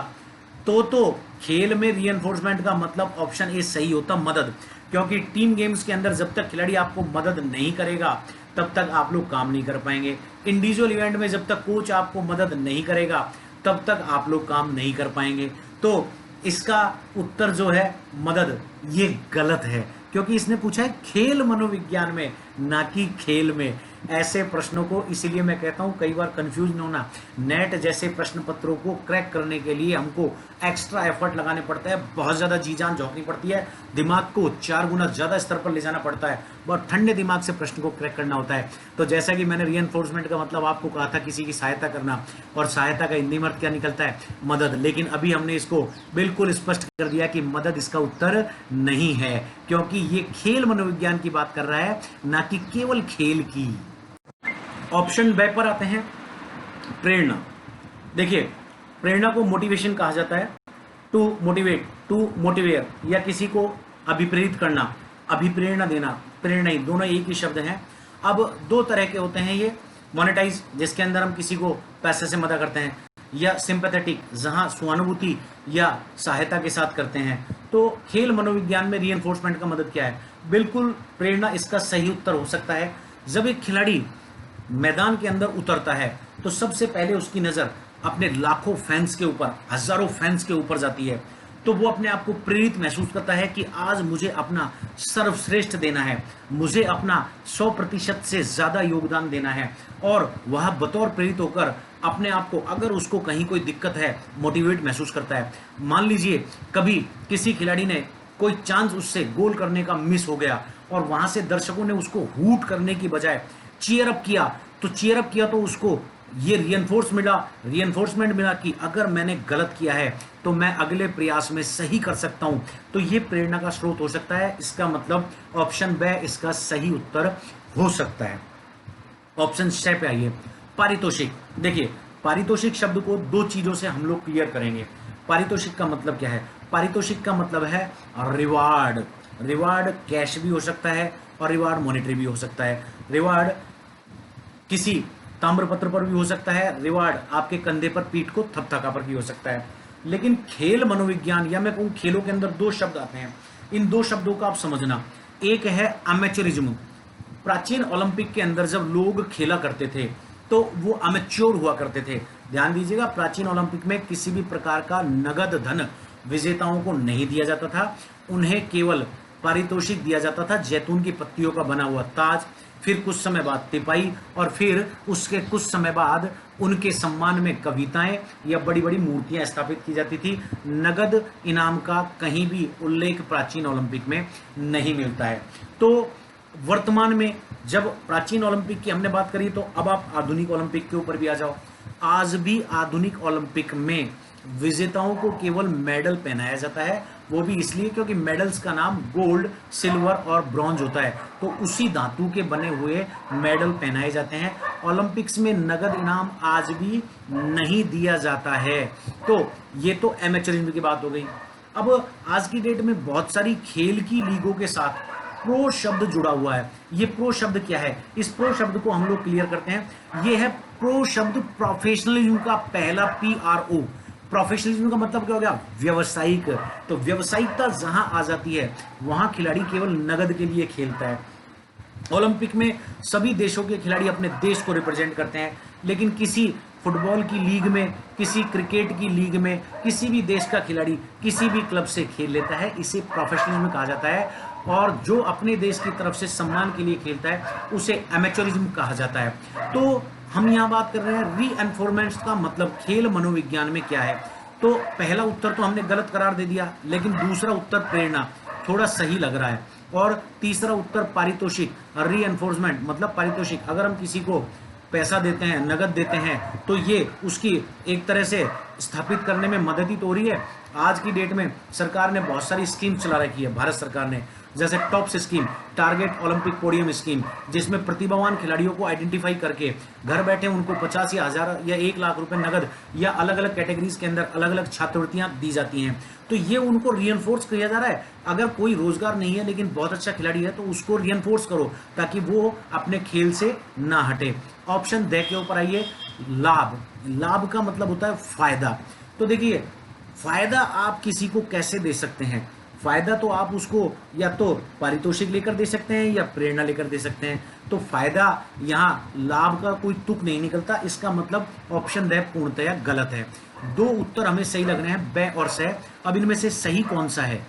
तो खेल में रीएनफोर्समेंट का मतलब ऑप्शन ए सही होता, मदद। क्योंकि टीम गेम्स के अंदर जब तक खिलाड़ी आपको मदद नहीं करेगा तब तक आप लोग काम नहीं कर पाएंगे। इंडिविजुअल इवेंट में जब तक कोच आपको मदद नहीं करेगा तब तक आप लोग काम नहीं कर पाएंगे। तो इसका उत्तर जो है मदद, ये गलत है, क्योंकि इसने पूछा है खेल मनोविज्ञान में, ना कि खेल में। ऐसे प्रश्नों को, इसीलिए मैं कहता हूं कई बार कंफ्यूज न होना। नेट जैसे प्रश्न पत्रों को क्रैक करने के लिए हमको एक्स्ट्रा एफर्ट लगाने पड़ता है, बहुत ज्यादा जी जान झोंकनी पड़ती है, दिमाग को 4 गुना ज्यादा स्तर पर ले जाना पड़ता है, बहुत ठंडे दिमाग से प्रश्न को क्रैक करना होता है। तो जैसा कि मैंने रीएनफोर्समेंट का मतलब आपको कहा था, किसी की सहायता करना, और सहायता का हिंदी में अर्थ क्या निकलता है, मदद। लेकिन अभी हमने इसको बिल्कुल स्पष्ट कर दिया कि मदद इसका उत्तर नहीं है, क्योंकि ये खेल मनोविज्ञान की बात कर रहा है, ना कि केवल खेल की। ऑप्शन बे पर आते हैं, प्रेरणा। देखिए, प्रेरणा को मोटिवेशन कहा जाता है, टू मोटिवेट, टू मोटिवेट, या किसी को अभिप्रेरित करना, अभिप्रेरणा देना, प्रेरणा, दोनों एक ही शब्द हैं। अब 2 तरह के होते हैं ये, मोनेटाइज, जिसके अंदर हम किसी को पैसे से मदद करते हैं, या सिंपैथेटिक, जहां स्वानुभूति या सहायता के साथ करते हैं। तो खेल मनोविज्ञान में रीएनफोर्समेंट का मदद क्या है, बिल्कुल प्रेरणा इसका सही उत्तर हो सकता है। जब एक खिलाड़ी मैदान के अंदर उतरता है तो सबसे पहले उसकी नजर अपने लाखों फैंस के ऊपर, हजारों फैंस के ऊपर जाती है, तो वो अपने आप को प्रेरित महसूस करता है कि आज मुझे अपना सर्वश्रेष्ठ देना है, मुझे अपना 100% से ज्यादा योगदान देना है, और वह बतौर प्रेरित होकर अपने आप को, अगर उसको कहीं कोई दिक्कत है, मोटिवेट महसूस करता है। मान लीजिए कभी किसी खिलाड़ी ने कोई चांस उससे गोल करने का मिस हो गया, और वहां से दर्शकों ने उसको हूट करने की बजाय चीयर अप किया, तो उसको ये रीएनफोर्समेंट मिला कि अगर मैंने गलत किया है तो मैं अगले प्रयास में सही कर सकता हूं। तो ये प्रेरणा का स्रोत हो सकता है। इसका मतलब ऑप्शन बे इसका सही उत्तर हो सकता है। ऑप्शन सी पे आइए, पारितोषिक। देखिए, पारितोषिक शब्द को 2 चीजों से हम लोग क्लियर करेंगे। पारितोषिक का मतलब क्या है, पारितोषिक का मतलब है रिवार्ड। रिवार्ड कैश भी हो सकता है और रिवार्ड मॉनेटरी भी हो सकता है। रिवार्ड किसी ताम्रपत्र पर भी हो सकता है, रिवार्ड आपके कंधे पर, पीठ को थपथका पर भी हो सकता है। लेकिन खेल मनोविज्ञान, या मैं कहूं खेलों के अंदर 2 शब्द आते हैं। इन 2 शब्दों का आप समझना। एक है अमेचरिज्म। प्राचीन ओलंपिक के अंदर जब लोग खेला करते थे तो वो अमेच्योर हुआ करते थे। ध्यान दीजिएगा, प्राचीन ओलंपिक में किसी भी प्रकार का नगद धन विजेताओं को नहीं दिया जाता था, उन्हें केवल पारितोषिक दिया जाता था, जैतून की पत्तियों का बना हुआ ताज, फिर कुछ समय बाद तिपाई, और फिर उसके कुछ समय बाद उनके सम्मान में कविताएं या बड़ी बड़ी मूर्तियां स्थापित की जाती थी। नगद इनाम का कहीं भी उल्लेख प्राचीन ओलंपिक में नहीं मिलता है। तो वर्तमान में जब प्राचीन ओलंपिक की हमने बात करी, तो अब आप आधुनिक ओलंपिक के ऊपर भी आ जाओ। आज भी आधुनिक ओलंपिक में विजेताओं को केवल मेडल पहनाया जाता है, वो भी इसलिए क्योंकि मेडल्स का नाम गोल्ड, सिल्वर और ब्रॉन्ज होता है, तो उसी धातु के बने हुए मेडल पहनाए जाते हैं। ओलंपिक्स में नगद इनाम आज भी नहीं दिया जाता है। तो ये तो एमेचरिज्म की बात हो गई। अब आज की डेट में बहुत सारी खेल की लीगों के साथ प्रो शब्द जुड़ा हुआ है। ये प्रो शब्द क्या है, इस प्रो शब्द को हम लोग क्लियर करते हैं। ये है प्रो शब्द प्रोफेशनलिज्म का पहला PRO। प्रोफेशनलिज्म का मतलब क्या हो गया, व्यवसायिक। तो व्यवसायिकता जहां आ जाती है वहां खिलाड़ी केवल नगद के लिए खेलता है। ओलंपिक में सभी देशों के खिलाड़ी अपने देश को रिप्रेजेंट करते हैं, लेकिन किसी फुटबॉल की लीग में, किसी क्रिकेट की लीग में किसी भी देश का खिलाड़ी किसी भी क्लब से खेल लेता है, इसे प्रोफेशनलिज्म कहा जाता है। और जो अपने देश की तरफ से सम्मान के लिए खेलता है उसे एमेचरिज्म कहा जाता है। तो हम यहाँ बात कर रहे हैं रीएनफोर्समेंट का मतलब खेल मनोविज्ञान में क्या है। तो पहला उत्तर तो हमने गलत करार दे दिया, लेकिन दूसरा उत्तर प्रेरणा थोड़ा सही लग रहा है। और तीसरा उत्तर पारितोषिक, रीएनफोर्समेंट मतलब पारितोषिक। अगर हम किसी को पैसा देते हैं, नगद देते हैं, तो ये उसकी एक तरह से स्थापित करने में मदद ही तो हो रही है। आज की डेट में सरकार ने बहुत सारी स्कीम चला रखी है, भारत सरकार ने, जैसे tops scheme, target Olympic podium scheme, जिसमें प्रतिभावान खिलाड़ियों को आइडेंटिफाई करके घर बैठे उनको 50 या 1000 या 1 लाख रुपए नगद या अलग अलग कैटेगरीज के अंदर अलग अलग छात्रवृत्तियां दी जाती हैं। तो ये उनको रीएनफोर्स किया जा रहा है। अगर कोई रोजगार नहीं है लेकिन बहुत अच्छा खिलाड़ी है, तो उसको रीएनफोर्स करो ताकि वो अपने खेल से ना हटे। ऑप्शन दे के ऊपर आइए, लाभ। लाभ का मतलब होता है फायदा। तो देखिए, फायदा आप किसी को कैसे दे सकते हैं। फायदा तो आप उसको या तो पारितोषिक लेकर दे सकते हैं या प्रेरणा लेकर दे सकते हैं। तो फायदा, यहाँ लाभ का कोई तुक नहीं निकलता। इसका मतलब ऑप्शन द पूर्णतया गलत है। दो उत्तर हमें सही लग रहे हैं, ब और स। अब इनमें से सही कौन सा है?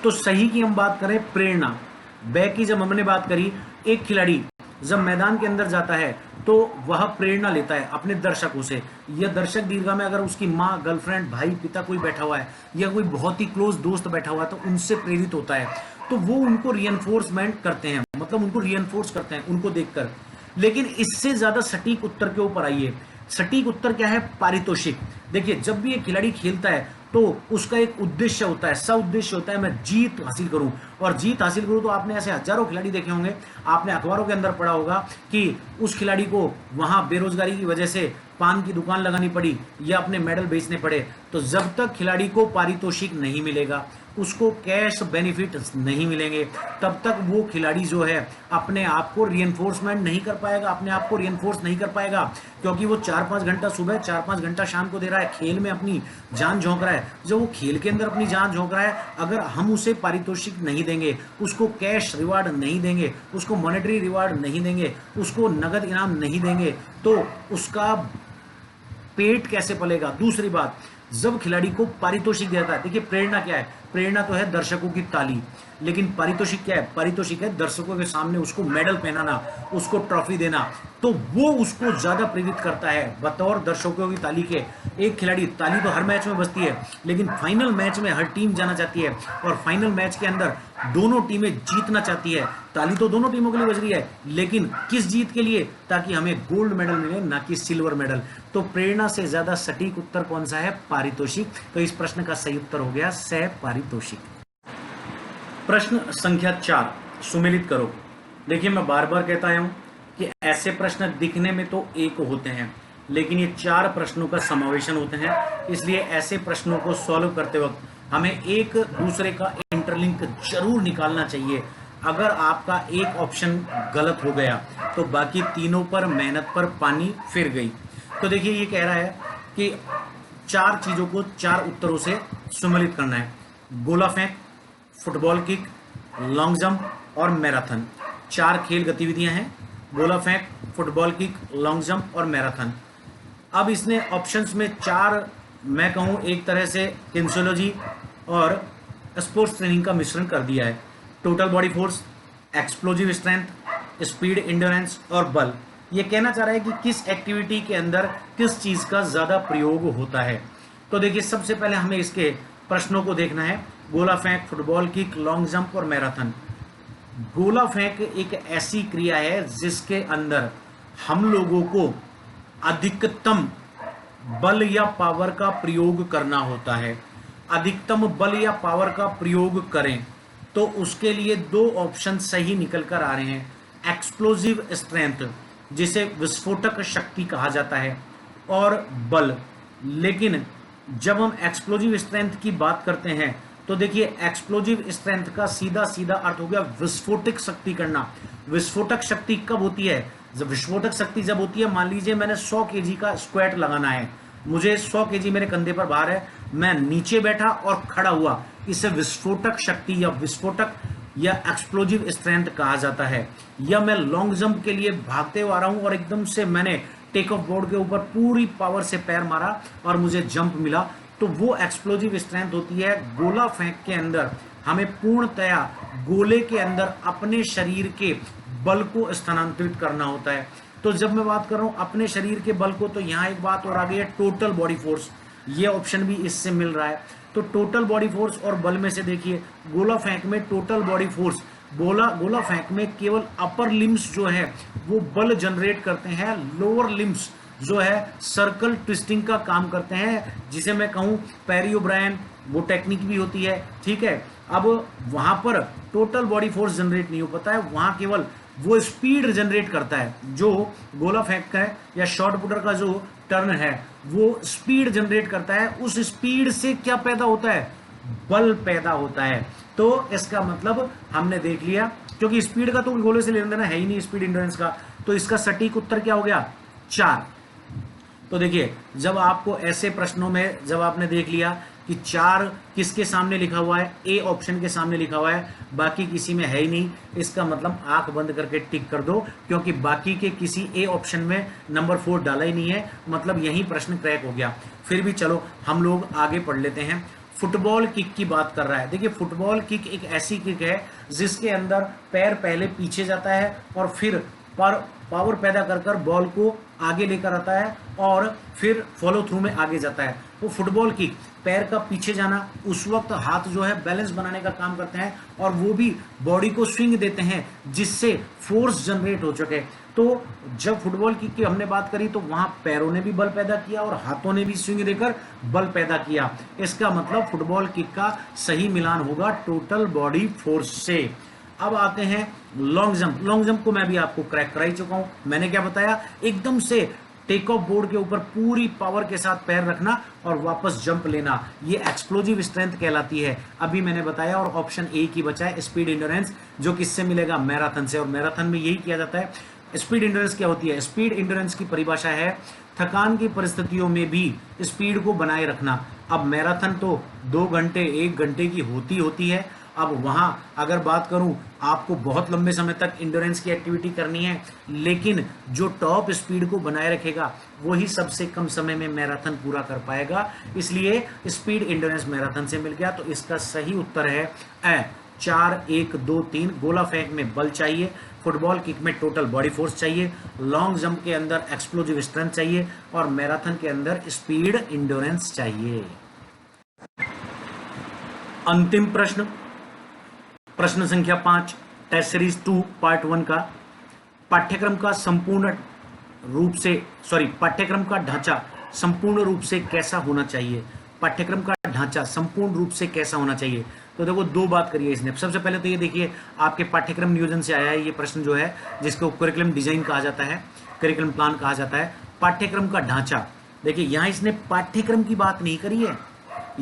तो सही की हम बात करें प्रेरणा। ब की जब हमने बात करी, एक खिलाड़ी जब मैदान के अंदर जाता है तो वह प्रेरणा लेता है अपने दर्शकों से। यह दर्शक दीर्घा में अगर उसकी माँ, गर्लफ्रेंड, भाई, पिता कोई बैठा हुआ है या कोई बहुत ही क्लोज दोस्त बैठा हुआ है तो उनसे प्रेरित होता है, तो वो उनको रीएनफोर्समेंट करते हैं, मतलब उनको रीएनफोर्स करते हैं उनको देखकर। लेकिन इससे ज्यादा सटीक उत्तर के ऊपर आइए। सटीक उत्तर क्या है? पारितोषिक। देखिए, जब भी एक खिलाड़ी खेलता है तो उसका एक उद्देश्य होता है, उद्देश्य होता है मैं जीत हासिल करूं। और जीत हासिल करूं तो आपने ऐसे हजारों खिलाड़ी देखे होंगे, आपने अखबारों के अंदर पढ़ा होगा कि उस खिलाड़ी को वहां बेरोजगारी की वजह से पान की दुकान लगानी पड़ी या अपने मेडल बेचने पड़े। तो जब तक खिलाड़ी को पारितोषिक नहीं मिलेगा, उसको कैश बेनिफिट नहीं मिलेंगे, तब तक वो खिलाड़ी जो है अपने आप को रीएनफोर्समेंट नहीं कर पाएगा, अपने आप को रीएनफोर्स नहीं कर पाएगा। क्योंकि वो 4-5 घंटा सुबह, 4-5 घंटा शाम को दे रहा है, खेल में अपनी जान झोंक रहा है। जब वो खेल के अंदर अपनी जान झोंक रहा है, अगर हम उसे पारितोषिक नहीं देंगे, उसको कैश रिवार्ड नहीं देंगे, उसको मॉनेटरी रिवार्ड नहीं देंगे, उसको नगद इनाम नहीं देंगे, तो उसका पेट कैसे पलेगा? दूसरी बात, जब खिलाड़ी को पारितोषिक दिया जाता है, देखिए प्रेरणा क्या है? प्रेरणा तो है दर्शकों की ताली, लेकिन पारितोषिक क्या है? पारितोषिक है दर्शकों के सामने उसको मेडल पहनाना, उसको ट्रॉफी देना। तो वो उसको ज्यादा प्रेरित करता है बतौर दर्शकों की ताली के। एक खिलाड़ी, ताली तो हर मैच में बजती है, लेकिन फाइनल मैच में हर टीम जाना चाहती है और फाइनल मैच के अंदर दोनों टीमें जीतना चाहती है। ताली तो दोनों टीमों के लिए बज रही है, लेकिन किस जीत के लिए? ताकि हमें गोल्ड मेडल मिले, ना कि सिल्वर मेडल। तो प्रेरणा से ज्यादा सटीक उत्तर कौन सा है? पारितोषिक। तो इस प्रश्न का सही उत्तर हो गया स, पारितोषिक। प्रश्न संख्या 4, सुमेलित करो। देखिए, मैं बार बार कहता हूं कि ऐसे प्रश्न दिखने में तो एक होते हैं, लेकिन ये 4 प्रश्नों का समावेशन होते हैं। इसलिए ऐसे प्रश्नों को सॉल्व करते वक्त हमें एक दूसरे का इंटरलिंक जरूर निकालना चाहिए। अगर आपका एक ऑप्शन गलत हो गया तो बाकी तीनों पर मेहनत पर पानी फिर गई। तो देखिए, ये कह रहा है कि 4 चीजों को 4 उत्तरों से सम्मिलित करना है। गोला फेंक, फुटबॉल किक, लॉन्ग जंप और मैराथन। 4 खेल गतिविधियां हैं गोला फेंक, फुटबॉल किक, लॉन्ग जंप और मैराथन। अब इसने ऑप्शंस में 4 मैं कहूँ एक तरह से किन्सियोलॉजी और स्पोर्ट्स ट्रेनिंग का मिश्रण कर दिया है। Total body force, explosive strength, speed, endurance और बल। ये कहना चाह रहा है कि किस एक्टिविटी के अंदर किस चीज का ज्यादा प्रयोग होता है। तो देखिए सबसे पहले हमें इसके प्रश्नों को देखना है। गोला फेंक, फुटबॉल किक, लॉन्ग जंप और मैराथन। गोला फेंक एक ऐसी क्रिया है जिसके अंदर हम लोगों को अधिकतम बल या पावर का प्रयोग करना होता है। अधिकतम बल या पावर का प्रयोग करें तो उसके लिए 2 ऑप्शन सही निकल कर आ रहे हैं। एक्सप्लोजिव स्ट्रेंथ, जिसे विस्फोटक शक्ति कहा जाता है, और बल। लेकिन जब हम एक्सप्लोजिव स्ट्रेंथ की बात करते हैं तो देखिए एक्सप्लोजिव स्ट्रेंथ का सीधा सीधा अर्थ हो गया विस्फोटक शक्ति करना। विस्फोटक शक्ति कब होती है? जब विस्फोटक शक्ति जब होती है, मान लीजिए मैंने 100 केजी का स्क्वाट लगाना है, मुझे 100 केजी मेरे कंधे पर भार है, मैं नीचे बैठा और खड़ा हुआ, इसे विस्फोटक शक्ति या विस्फोटक या एक्सप्लोजिव स्ट्रेंथ कहा जाता है। या मैं लॉन्ग जंप के लिए भागते हुए आ रहा हूं और एकदम से मैंने टेक ऑफ बोर्ड के ऊपर पूरी पावर से पैर मारा और मुझे जंप मिला, तो वो एक्सप्लोजिव स्ट्रेंथ होती है। गोला फेंक के अंदर हमें पूर्णतया गोले के अंदर अपने शरीर के बल को स्थानांतरित करना होता है। तो जब मैं बात कर रहा हूं अपने शरीर के बल को, तो यहां एक बात और आ गई है, टोटल बॉडी फोर्स। ये ऑप्शन भी इससे मिल रहा है। तो टोटल बॉडी फोर्स और बल में से देखिए गोला फेंक में टोटल बॉडी फोर्स, गोला फेंक में केवल अपर लिम्स जो है वो बल जनरेट करते हैं, लोअर लिम्स जो है सर्कल ट्विस्टिंग का काम करते हैं, जिसे मैं कहूं पेरी ओब्रायन, वो टेक्निक भी होती है, ठीक है। अब वहां पर टोटल बॉडी फोर्स जनरेट नहीं हो पाता है, वहां केवल वो स्पीड जनरेट करता है। जो गोला फेंक का है या शॉर्ट पुटर का जो टर्न है वो स्पीड जनरेट करता है। उस स्पीड से क्या पैदा होता है? बल पैदा होता है। तो इसका मतलब हमने देख लिया, क्योंकि स्पीड का तो गोले से लेना देना है ही नहीं, स्पीड इंड्योरेंस का, तो इसका सटीक उत्तर क्या हो गया? 4। तो देखिए जब आपको ऐसे प्रश्नों में जब आपने देख लिया कि 4 किसके सामने लिखा हुआ है, ए ऑप्शन के सामने लिखा हुआ है, बाकी किसी में है ही नहीं, इसका मतलब आंख बंद करके टिक कर दो, क्योंकि बाकी के किसी ए ऑप्शन में नंबर 4 डाला ही नहीं है, मतलब यही प्रश्न क्रैक हो गया। फिर भी चलो हम लोग आगे पढ़ लेते हैं। फुटबॉल किक की बात कर रहा है। देखिए फुटबॉल किक एक ऐसी किक है जिसके अंदर पैर पहले पीछे जाता है और फिर पावर पैदा कर कर बॉल को आगे लेकर आता है और फिर फॉलो थ्रू में आगे जाता है। तो फुटबॉल किक पैर का पीछे जाना, उस वक्त हाथ जो है बैलेंस बनाने का काम करते हैं और वो भी बॉडी को स्विंग देते हैं जिससे फोर्स जनरेट हो सके। तो जब फुटबॉल किक की हमने बात करी तो वहां पैरों ने भी बल पैदा किया और हाथों ने भी स्विंग देकर बल पैदा किया। इसका मतलब फुटबॉल किक का सही मिलान होगा टोटल बॉडी फोर्स से। अब आते हैं लॉन्ग जंप। लॉन्ग जंप को मैं भी आपको क्रैक करा ही चुका हूं। मैंने क्या बताया? एकदम से टेक ऑफ बोर्ड के ऊपर पूरी पावर के साथ पैर रखना और वापस जंप लेना, ये एक्सप्लोजिव स्ट्रेंथ कहलाती है। अभी मैंने बताया। और ऑप्शन ए की बचा है स्पीड इंड्योरेंस, जो किससे मिलेगा? मैराथन से। और मैराथन में यही किया जाता है। स्पीड इंड्योरेंस क्या होती है? स्पीड इंड्योरेंस की परिभाषा है थकान की परिस्थितियों में भी स्पीड को बनाए रखना। अब मैराथन तो 2 घंटे 1 घंटे की होती है। अब वहां अगर बात करूं, आपको बहुत लंबे समय तक इंड्योरेंस की एक्टिविटी करनी है, लेकिन जो टॉप स्पीड को बनाए रखेगा वही सबसे कम समय में मैराथन पूरा कर पाएगा। इसलिए स्पीड इंड्योरेंस मैराथन से मिल गया। तो इसका सही उत्तर है ए 4 1 2 3। गोला फेंक में बल चाहिए, फुटबॉल किक में टोटल बॉडी फोर्स चाहिए, लॉन्ग जंप के अंदर एक्सप्लोजिव स्ट्रेंथ चाहिए और मैराथन के अंदर स्पीड इंड्योरेंस चाहिए। अंतिम प्रश्न, प्रश्न संख्या 5, टेस्ट सीरीज 2 पार्ट 1 का। पाठ्यक्रम का ढांचा संपूर्ण रूप से कैसा होना चाहिए? पाठ्यक्रम का ढांचा संपूर्ण रूप से कैसा होना चाहिए? तो देखो 2 बात करिए इसने। सबसे पहले तो ये देखिए आपके पाठ्यक्रम नियोजन से आया है ये प्रश्न जो है, जिसको करिकुलम डिजाइन कहा जाता है, करिकुलम प्लान कहा जाता है। पाठ्यक्रम का ढांचा, देखिए यहां इसने पाठ्यक्रम की बात नहीं करी है,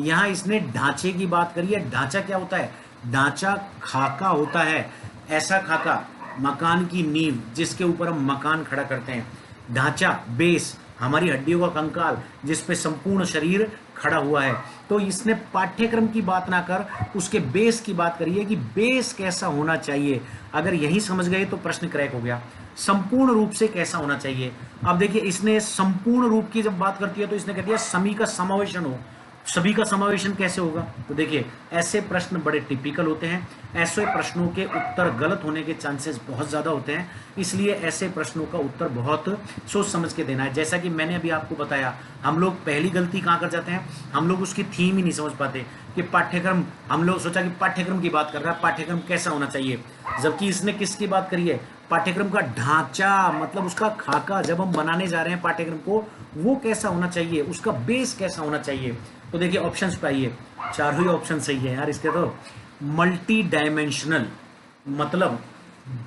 यहां इसने ढांचे की बात करी है। ढांचा क्या होता है? ढांचा खाका होता है, ऐसा खाका, मकान की नींव जिसके ऊपर हम मकान खड़ा करते हैं। ढांचा बेस, हमारी हड्डियों का कंकाल जिस पे संपूर्ण शरीर खड़ा हुआ है। तो इसने पाठ्यक्रम की बात ना कर उसके बेस की बात करी है कि बेस कैसा होना चाहिए। अगर यही समझ गए तो प्रश्न क्रैक हो गया। संपूर्ण रूप से कैसा होना चाहिए। अब देखिए इसने संपूर्ण रूप की जब बात करती है तो इसने कह दिया सभी का समावेशन हो। सभी का समावेशन कैसे होगा? तो देखिए ऐसे प्रश्न बड़े टिपिकल होते हैं, ऐसे प्रश्नों के उत्तर गलत होने के चांसेस बहुत ज़्यादा होते हैं, इसलिए ऐसे प्रश्नों का उत्तर बहुत सोच समझ के देना है। जैसा कि मैंने अभी आपको बताया, हम लोग पहली गलती कहाँ कर जाते हैं, हम लोग उसकी थीम ही नहीं समझ पाते कि पाठ्यक्रम, हम लोग सोचा कि पाठ्यक्रम की बात कर रहा है, पाठ्यक्रम कैसा होना चाहिए, जबकि इसने किसकी बात करी है, पाठ्यक्रम का ढांचा, मतलब उसका खाका जब हम बनाने जा रहे हैं पाठ्यक्रम को, वो कैसा होना चाहिए, उसका बेस कैसा होना चाहिए। तो देखिए ऑप्शंस पे आइए, चारों ही ऑप्शन सही है यार इसके। तो मल्टी डायमेंशनल मतलब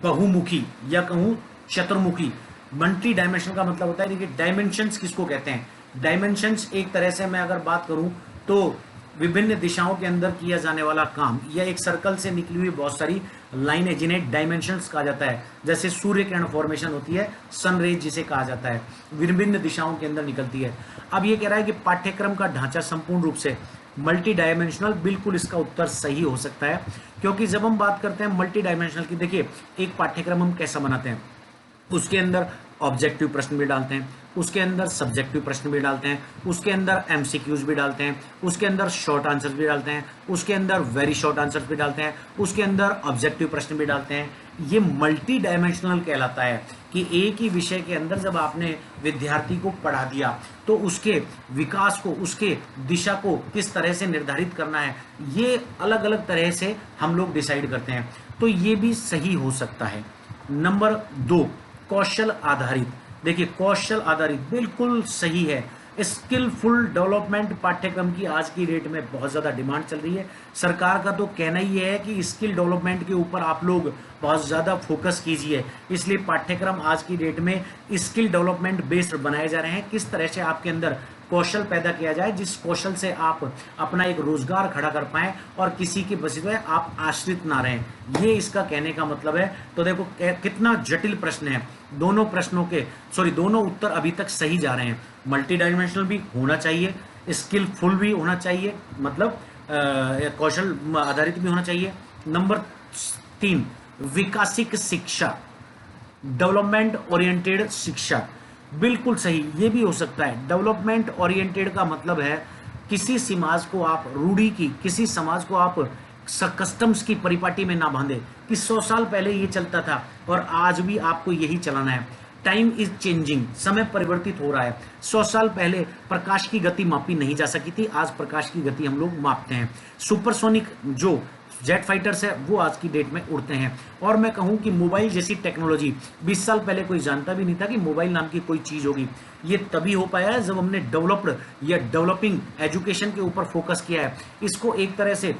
बहुमुखी या कहूं चतुर्मुखी। मल्टी डायमेंशनल का मतलब होता है, देखिए डायमेंशंस किसको कहते हैं, डायमेंशंस एक तरह से मैं अगर बात करूं तो विभिन्न दिशाओं के अंदर किया जाने वाला काम, या एक सर्कल से निकली हुई बहुत सारी लाइनें जिन्हें डायमेंशंस कहा जाता है। जैसे सूर्य किरण फॉर्मेशन होती है, सन रेज जिसे कहा जाता है, विभिन्न दिशाओं के अंदर निकलती है। अब ये कह रहा है कि पाठ्यक्रम का ढांचा संपूर्ण रूप से मल्टी डायमेंशनल, बिल्कुल इसका उत्तर सही हो सकता है। क्योंकि जब हम बात करते हैं मल्टी डायमेंशनल की, देखिए एक पाठ्यक्रम हम कैसा बनाते हैं, उसके अंदर ऑब्जेक्टिव प्रश्न भी डालते हैं, उसके अंदर सब्जेक्टिव प्रश्न भी डालते हैं, उसके अंदर एमसीक्यूज भी डालते हैं, उसके अंदर शॉर्ट आंसर्स भी डालते हैं, उसके अंदर वेरी शॉर्ट आंसर्स भी डालते हैं, उसके अंदर ऑब्जेक्टिव प्रश्न भी डालते हैं। ये मल्टी डायमेंशनल कहलाता है कि एक ही विषय के अंदर जब आपने विद्यार्थी को पढ़ा दिया तो उसके विकास को, उसके दिशा को किस तरह से निर्धारित करना है, ये अलग अलग तरह से हम लोग डिसाइड करते हैं। तो ये भी सही हो सकता है। नंबर 2, कौशल आधारित। देखिए कौशल आधारित बिल्कुल सही है। स्किलफुल डेवलपमेंट पाठ्यक्रम की आज की डेट में बहुत ज़्यादा डिमांड चल रही है। सरकार का तो कहना ही है कि स्किल डेवलपमेंट के ऊपर आप लोग बहुत ज़्यादा फोकस कीजिए, इसलिए पाठ्यक्रम आज की डेट में स्किल डेवलपमेंट बेस्ड बनाए जा रहे हैं। किस तरह से आपके अंदर कौशल पैदा किया जाए, जिस कौशल से आप अपना एक रोजगार खड़ा कर पाएं और किसी के बस पे आप आश्रित ना रहें, ये इसका कहने का मतलब है। तो देखो कितना जटिल प्रश्न है। दोनों प्रश्नों के दोनों उत्तर अभी तक सही जा रहे हैं। मल्टी डायमेंशनल भी होना चाहिए, स्किलफुल भी होना चाहिए, मतलब कौशल आधारित भी होना चाहिए। नंबर 3, विकासिक शिक्षा, डेवलपमेंट ओरिएंटेड शिक्षा, बिल्कुल सही, ये भी हो सकता है। डेवलपमेंट ओरिएंटेड का मतलब है किसी समाज को आप रूढ़ी की, किसी समाज को आप कस्टम्स की परिपाटी में ना बांधे कि 100 साल पहले ये चलता था और आज भी आपको यही चलाना है। टाइम इज चेंजिंग, समय परिवर्तित हो रहा है। 100 साल पहले प्रकाश की गति मापी नहीं जा सकी थी, आज प्रकाश की गति हम लोग मापते हैं। सुपरसोनिक जो जेट फाइटर्स है वो आज की डेट में उड़ते हैं। और मैं कहूं कि मोबाइल जैसी टेक्नोलॉजी 20 साल पहले कोई जानता भी नहीं था कि मोबाइल नाम की कोई चीज होगी। ये तभी हो पाया है जब हमने डेवलप्ड या डेवलपिंग एजुकेशन के ऊपर फोकस किया है। इसको एक तरह से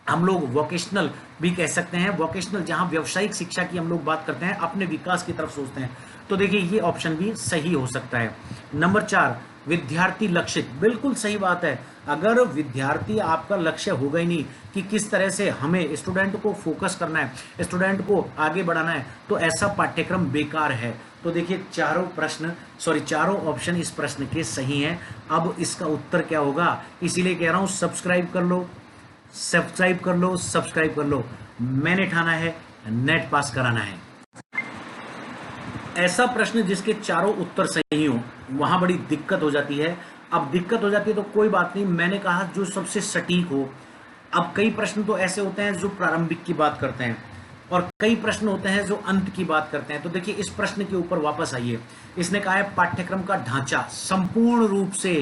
हम लोग वोकेशनल भी कह सकते हैं, वोकेशनल, जहां व्यावसायिक शिक्षा की हम लोग बात करते हैं, अपने विकास की तरफ सोचते हैं। तो देखिए ये ऑप्शन भी सही हो सकता है। नंबर 4, विद्यार्थी लक्षित, बिल्कुल सही बात है। अगर विद्यार्थी आपका लक्ष्य होगा ही नहीं कि किस तरह से हमें स्टूडेंट को फोकस करना है, स्टूडेंट को आगे बढ़ाना है, तो ऐसा पाठ्यक्रम बेकार है। तो देखिए चारों ऑप्शन इस प्रश्न के सही हैं। अब इसका उत्तर क्या होगा, इसीलिए कह रहा हूं सब्सक्राइब कर लो, सब्सक्राइब कर लो, सब्सक्राइब कर लो। मैंने ठाना है नेट पास कराना है। ऐसा प्रश्न जिसके चारों उत्तर सही हो वहां बड़ी दिक्कत हो जाती है। अब दिक्कत हो जाती है तो कोई बात नहीं, मैंने कहा जो सबसे सटीक हो। अब कई प्रश्न तो ऐसे होते हैं जो प्रारंभिक की बात करते हैं और कई प्रश्न होते हैं जो अंत की बात करते हैं। तो देखिए इस प्रश्न के ऊपर वापस आइए। इसने कहा है पाठ्यक्रम का ढांचा संपूर्ण रूप से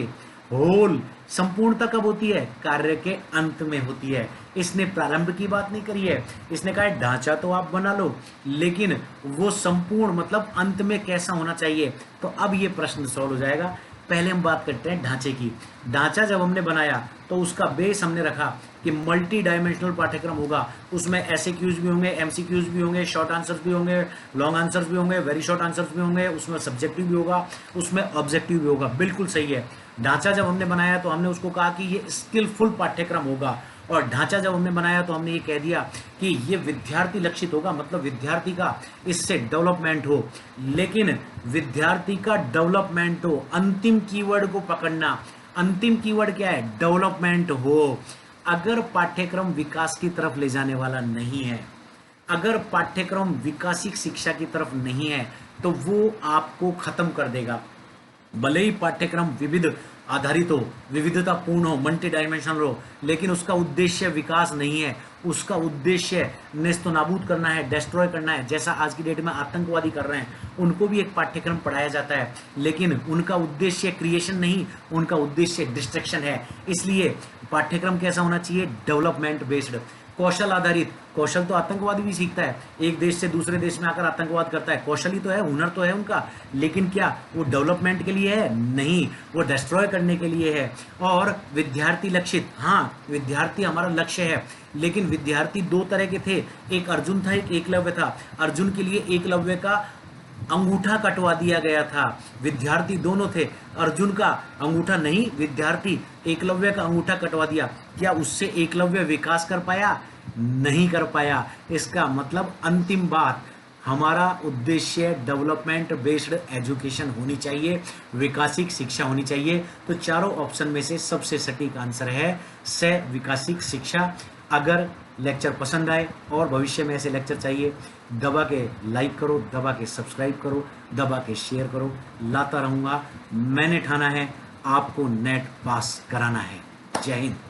होल, संपूर्णता कब होती है, कार्य के अंत में होती है। इसने प्रारंभ की बात नहीं करी है। इसने कहा है ढांचा तो आप बना लो, लेकिन वो संपूर्ण मतलब अंत में कैसा होना चाहिए। तो अब ये प्रश्न सॉल्व हो जाएगा। पहले हम बात करते हैं ढांचे की। ढांचा जब हमने बनाया तो उसका बेस हमने रखा कि मल्टी डायमेंशनल पाठ्यक्रम होगा, उसमें एसएक्यूज भी होंगे, एमसीक्यूज भी होंगे, शॉर्ट आंसर्स भी होंगे, लॉन्ग आंसर्स भी होंगे, वेरी शॉर्ट आंसर्स भी होंगे, उसमें सब्जेक्टिव भी होगा, उसमें ऑब्जेक्टिव भी होगा। बिल्कुल सही है। ढांचा जब हमने बनाया तो हमने उसको कहा कि ये स्किलफुल पाठ्यक्रम होगा, और ढांचा जब हमने बनाया तो हमने ये कह दिया कि ये विद्यार्थी लक्षित होगा, मतलब विद्यार्थी का इससे डेवलपमेंट हो। लेकिन विद्यार्थी का डेवलपमेंट हो, अंतिम कीवर्ड को पकड़ना। अंतिम कीवर्ड क्या है, डेवलपमेंट हो। अगर पाठ्यक्रम विकास की तरफ ले जाने वाला नहीं है, अगर पाठ्यक्रम विकासिक शिक्षा की तरफ नहीं है तो वो आपको खत्म कर देगा। भले ही पाठ्यक्रम विविध आधारित हो, विविधतापूर्ण हो, मल्टी डायमेंशनल हो, लेकिन उसका उद्देश्य विकास नहीं है। उसका उद्देश्य नेस्तो नाबूद करना है, डिस्ट्रॉय करना है। जैसा आज की डेट में आतंकवादी कर रहे हैं, उनको भी एक पाठ्यक्रम पढ़ाया जाता है, लेकिन उनका उद्देश्य क्रिएशन नहीं, उनका उद्देश्य डिस्ट्रक्शन है। इसलिए पाठ्यक्रम कैसा होना चाहिए? डेवलपमेंट बेस्ड, कौशल आधारित। कौशल तो आतंकवादी भी सीखता है, एक देश से दूसरे देश में आकर आतंकवाद करता है, कौशल ही तो है, हुनर तो है उनका, लेकिन क्या वो डेवलपमेंट के लिए है? नहीं, वो डिस्ट्रॉय करने के लिए है। और विद्यार्थी लक्षित, हाँ विद्यार्थी हमारा लक्ष्य है, लेकिन विद्यार्थी दो तरह के थे, एक अर्जुन था, एक एकलव्य था। अर्जुन के लिए एकलव्य का अंगूठा कटवा दिया गया था। विद्यार्थी दोनों थे, अर्जुन का अंगूठा नहीं, विद्यार्थी एकलव्य का अंगूठा कटवा दिया। क्या उससे एकलव्य विकास कर पाया? नहीं कर पाया। इसका मतलब अंतिम बात, हमारा उद्देश्य डेवलपमेंट बेस्ड एजुकेशन होनी चाहिए, विकासिक शिक्षा होनी चाहिए। तो चारों ऑप्शन में से सबसे सटीक आंसर है से विकासिक शिक्षा। अगर लेक्चर पसंद आए और भविष्य में ऐसे लेक्चर चाहिए, दबा के लाइक करो, दबा के सब्सक्राइब करो, दबा के शेयर करो। लाता रहूँगा। मैंने ठाना है आपको नेट पास कराना है। जय हिंद।